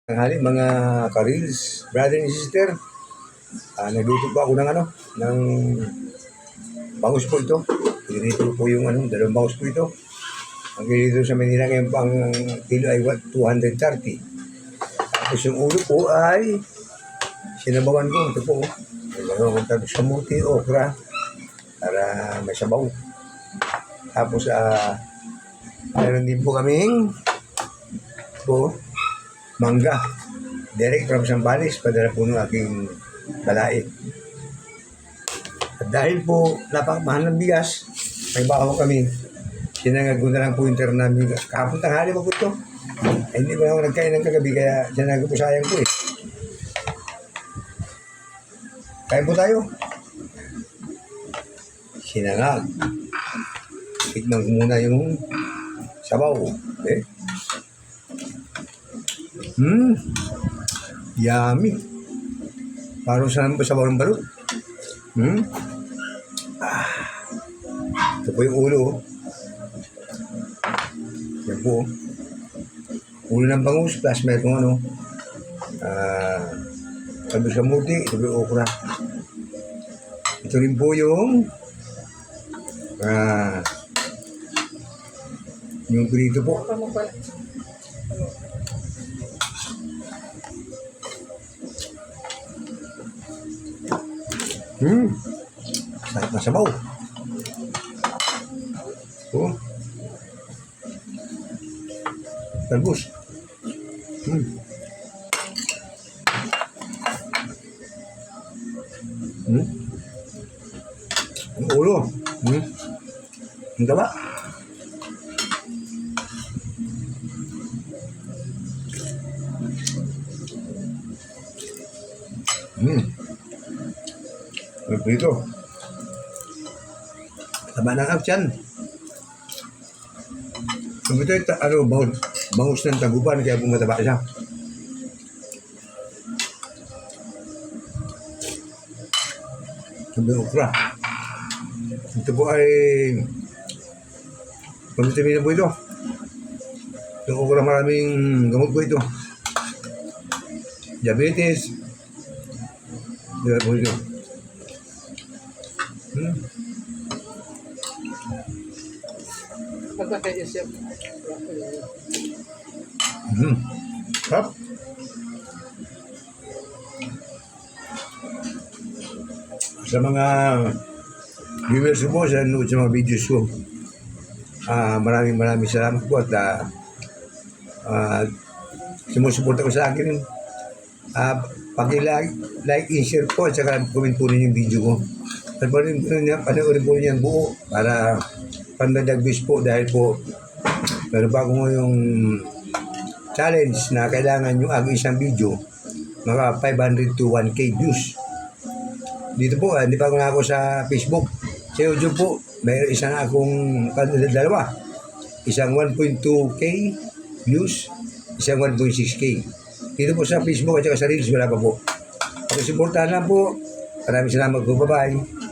Tanghali mga ka-reels, brother and sister, nagluto po ako ng bangus po ito. Pinirito po yung dalawang bangus po ito. Ang pinirito sa Manila ngayon po ang kilo ay 230. Tapos yung ulo po ay sinabawan ko. Ito po, may tapos kamuti, okra, para may sabaw. Tapos, meron din po kaming mangga. Direct from Sambales, padala po ng aking balait. At dahil po napakamahal ng bigas, nagbaho kami. Sinangag ko na lang po yung tira namin. Kahapon tanghali pa po ito. Ay, hindi pa ako nagkain ng kagabi, kaya sinangag po sayang po eh. Kain po tayo. Sinangag. Tignan ko muna yung sabaw. Okay? Yummy. Parang saan ba sabaw ng balot? Ito po yung ulo. Yan po. Ulo ng bangus plus merong kabis kamuti, ito po yung okra. Ito rin po yung prito po. Sarap na sabaw. Talbos. Ang ulo. Ang taba. Prito. Taba ng kapsyan. Ito bangus ng tagupan kaya bumataba siya. Sabi okra. Ito po ay pamitamina po ito. Yung okra maraming gamot po ito. Diabetes. Diba po ito. Sarap. Sa mga viewers ko po, sa nanood sa mga videos ko, maraming salamat po at sumusuporta ko sa akin. Paki-like and share po at saka comment po ninyo yung video ko. Panoorin po niyo yung buo para pandadagvis po dahil po meron pa ako yung challenge na kailangan yung isang video mga 500 to 1K views. Dito po, hindi pa ako nako sa Facebook. Sa YouTube po, may isang akong dalawa. Isang 1.2K views, isang 1.6K. Dito po sa Facebook at saka sa Reels, wala pa po. Pag-suportahan lang po. Maraming salamat po. Bye-bye.